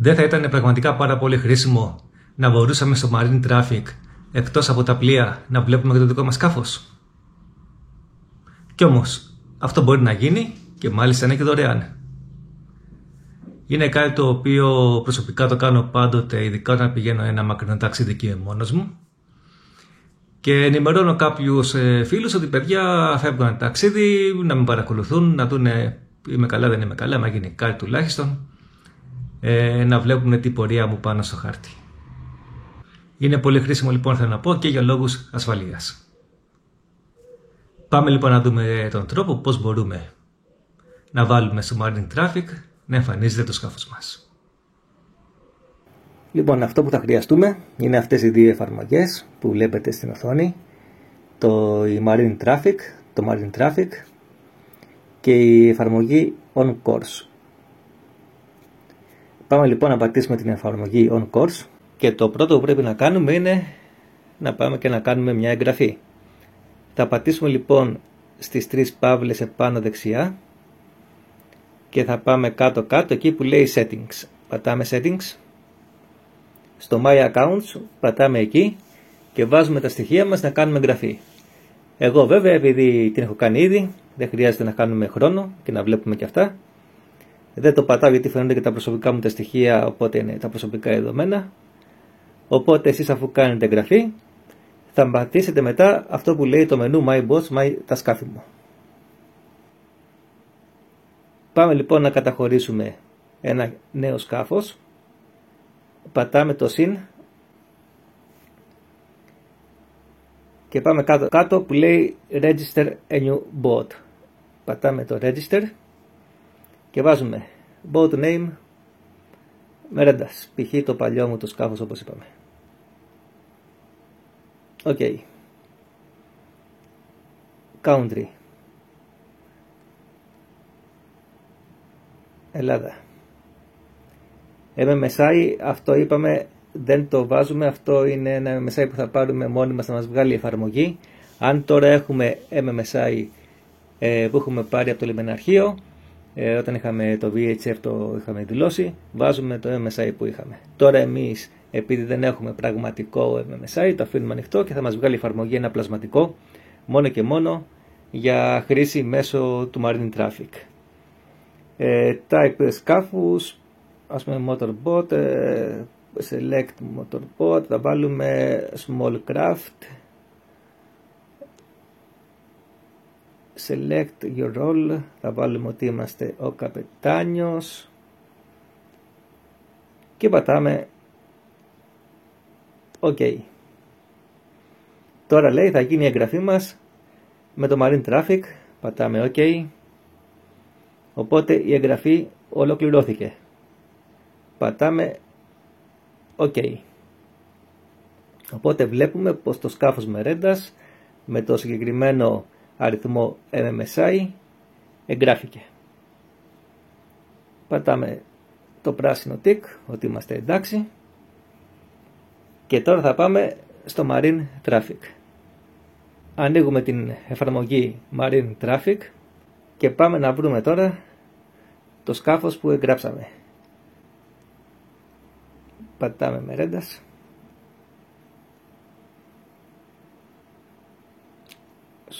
Δεν θα ήταν πραγματικά πάρα πολύ χρήσιμο να μπορούσαμε στο marine traffic, εκτός από τα πλοία, να βλέπουμε και το δικό μας σκάφος? Κι όμως, αυτό μπορεί να γίνει και μάλιστα είναι και δωρεάν. Είναι κάτι το οποίο προσωπικά το κάνω πάντοτε, ειδικά όταν πηγαίνω ένα μακρινό ταξίδι και μόνος μου. Και ενημερώνω κάποιους φίλους ότι παιδιά φεύγουν ένα ταξίδι, να με παρακολουθούν, να δουν είμαι καλά, δεν είμαι καλά, μα γίνει κάτι τουλάχιστον, να βλέπουν τι πορεία μου πάνω στο χάρτη. Είναι πολύ χρήσιμο λοιπόν, θέλω να πω, και για λόγους ασφαλείας. Πάμε λοιπόν να δούμε τον τρόπο πώς μπορούμε να βάλουμε στο marine traffic να εμφανίζεται το σκάφος μας. Λοιπόν, αυτό που θα χρειαστούμε είναι αυτές οι δύο εφαρμογές που βλέπετε στην οθόνη, το marine traffic και η εφαρμογή on course. Πάμε λοιπόν να πατήσουμε την εφαρμογή on course και το πρώτο που πρέπει να κάνουμε είναι να πάμε και να κάνουμε μια εγγραφή. Θα πατήσουμε λοιπόν στις τρεις παύλες επάνω δεξιά και θα πάμε κάτω εκεί που λέει settings. Πατάμε settings. Στο my accounts πατάμε εκεί και βάζουμε τα στοιχεία μας να κάνουμε εγγραφή. Εγώ βέβαια, επειδή την έχω κάνει ήδη, δεν χρειάζεται να κάνουμε χρόνο και να βλέπουμε και αυτά. Δεν το πατάω γιατί φαίνονται και τα προσωπικά μου τα στοιχεία, οπότε είναι τα προσωπικά δεδομένα. Οπότε εσείς, αφού κάνετε εγγραφή, θα πατήσετε μετά αυτό που λέει το μενού My Boss, τα σκάφη μου. Πάμε λοιπόν να καταχωρήσουμε ένα νέο σκάφος. Πατάμε το συν και πάμε κάτω που λέει Register a new boat. Πατάμε το Register και βάζουμε boat name Merendas, π.χ. το παλιό μου το σκάφος όπως είπαμε. Ok. Country Ελλάδα. MMSI, αυτό είπαμε, δεν το βάζουμε. Αυτό είναι ένα MMSI που θα πάρουμε μόνοι μας να μας βγάλει η εφαρμογή. Αν τώρα έχουμε MMSI που έχουμε πάρει από το λιμεναρχείο, όταν είχαμε το VHF το είχαμε δηλώσει, βάζουμε το MMSI που είχαμε. Τώρα εμείς, επειδή δεν έχουμε πραγματικό MMSI, το αφήνουμε ανοιχτό και θα μας βγάλει η εφαρμογή ένα πλασματικό, μόνο και μόνο για χρήση μέσω του marine traffic. Type σκάφους, ας πούμε motorboat, select motorboat, θα βάλουμε small craft, select your role, θα βάλουμε ότι είμαστε ο καπετάνιος και πατάμε OK. Τώρα λέει θα γίνει η εγγραφή μας με το marine traffic, πατάμε OK. Οπότε η εγγραφή ολοκληρώθηκε. Πατάμε OK. Οπότε βλέπουμε πως το σκάφος Merendas με το συγκεκριμένο αριθμό MMSI εγγράφηκε. Πατάμε το πράσινο tick ότι είμαστε εντάξει και τώρα θα πάμε στο marine traffic. Ανοίγουμε την εφαρμογή marine traffic και πάμε να βρούμε τώρα το σκάφος που εγγράψαμε. Πατάμε Merendas.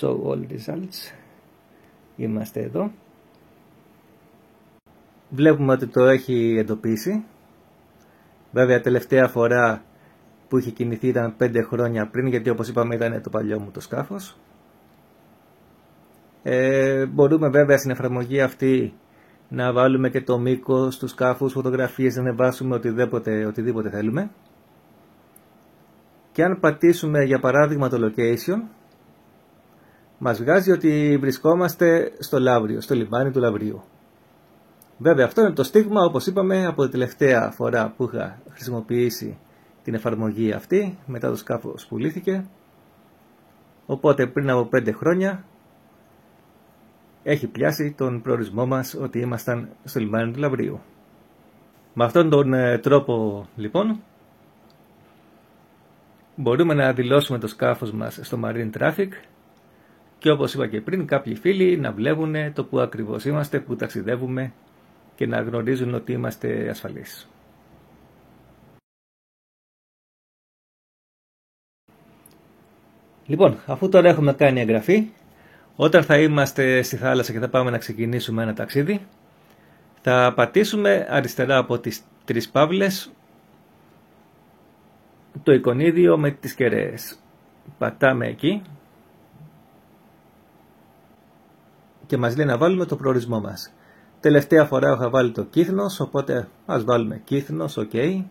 Show all results. Είμαστε εδώ. Βλέπουμε ότι το έχει εντοπίσει. Βέβαια τελευταία φορά που είχε κινηθεί ήταν 5 χρόνια πριν, γιατί όπως είπαμε ήταν το παλιό μου το σκάφος. Μπορούμε βέβαια στην εφαρμογή αυτή να βάλουμε και το μήκος του σκάφους, φωτογραφίες, να ανεβάσουμε οτιδήποτε θέλουμε. Και αν πατήσουμε για παράδειγμα το location, μας βγάζει ότι βρισκόμαστε στο Λαύριο, στο λιμάνι του Λαυρίου. Βέβαια αυτό είναι το στίγμα, όπως είπαμε, από την τελευταία φορά που είχα χρησιμοποιήσει την εφαρμογή αυτή, μετά το σκάφος πουλήθηκε. Οπότε πριν από 5 χρόνια έχει πιάσει τον προορισμό μας ότι ήμασταν στο λιμάνι του Λαυρίου. Με αυτόν τον τρόπο λοιπόν μπορούμε να δηλώσουμε το σκάφος μας στο marine traffic και όπως είπα και πριν, κάποιοι φίλοι να βλέπουν το που ακριβώς είμαστε, που ταξιδεύουμε και να γνωρίζουν ότι είμαστε ασφαλείς. Λοιπόν, αφού τώρα έχουμε κάνει εγγραφή, όταν θα είμαστε στη θάλασσα και θα πάμε να ξεκινήσουμε ένα ταξίδι, θα πατήσουμε αριστερά από τις 3 παύλες το εικονίδιο με τις κεραίες. Πατάμε εκεί και μας λέει να βάλουμε το προορισμό μας. Τελευταία φορά είχα βάλει το Κύθνος, οπότε ας βάλουμε Κύθνος, ok.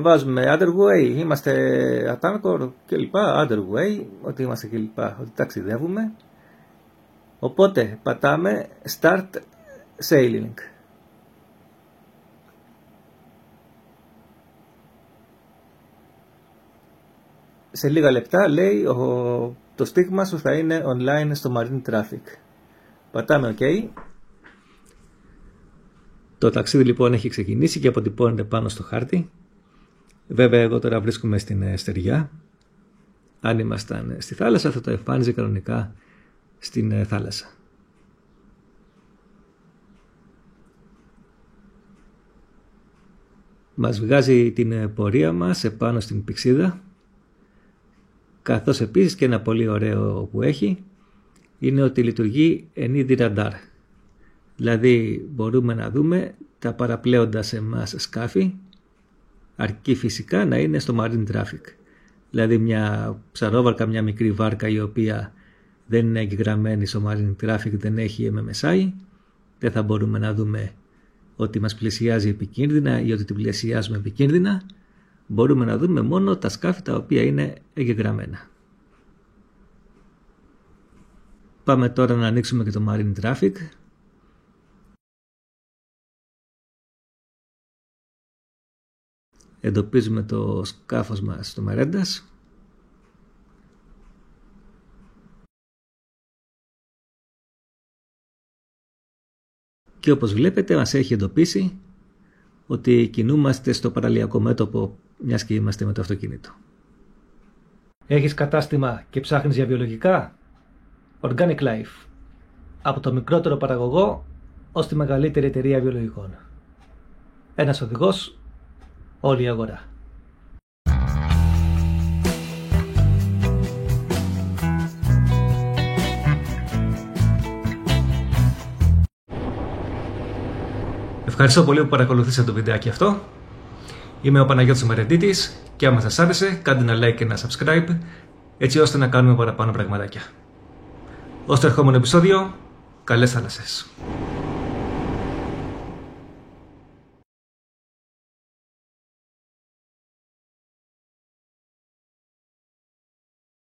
Βάζουμε Underway, είμαστε Ατάνκορ κλπ, Underway, ότι είμαστε κλπ, ότι ταξιδεύουμε. Οπότε πατάμε Start Sailing. Σε λίγα λεπτά λέει το στίγμα σου θα είναι online στο Marine Traffic. Πατάμε OK. Το ταξίδι λοιπόν έχει ξεκινήσει και αποτυπώνεται πάνω στο χάρτη. Βέβαια εγώ τώρα βρίσκομαι στην στεριά. Αν ήμασταν στη θάλασσα θα το εμφάνιζε κανονικά στην θάλασσα. Μας βγάζει την πορεία μας επάνω στην πυξίδα. Καθώς επίσης και ένα πολύ ωραίο που έχει είναι ότι λειτουργεί εν είδη ραντάρ. Δηλαδή μπορούμε να δούμε τα παραπλέοντα σε εμάς σκάφη, αρκεί φυσικά να είναι στο marine traffic. Δηλαδή μια ψαρόβαρκα, μια μικρή βάρκα η οποία δεν είναι εγγεγραμμένη στο marine traffic, δεν έχει MMSI, δεν θα μπορούμε να δούμε ότι μας πλησιάζει επικίνδυνα ή ότι την πλησιάζουμε επικίνδυνα. Μπορούμε να δούμε μόνο τα σκάφη τα οποία είναι εγγεγραμμένα. Πάμε τώρα να ανοίξουμε και το marine traffic. Εντοπίζουμε το σκάφος μας στο Μερέντας. Και όπως βλέπετε μας έχει εντοπίσει ότι κινούμαστε στο παραλιακό μέτωπο μιας και είμαστε με το αυτοκίνητο. Έχεις κατάστημα και ψάχνεις για βιολογικά? Organic Life. Από το μικρότερο παραγωγό ως τη μεγαλύτερη εταιρεία βιολογικών. Ένας οδηγός, όλη η αγορά. Ευχαριστώ πολύ που παρακολουθήσατε το βιντεάκι αυτό. Είμαι ο Παναγιώτης Μερεντίτης και άμα σας άρεσε κάντε ένα like και ένα subscribe έτσι ώστε να κάνουμε παραπάνω πραγματάκια. Ως το ερχόμενο επεισόδιο, καλές θάλασσες.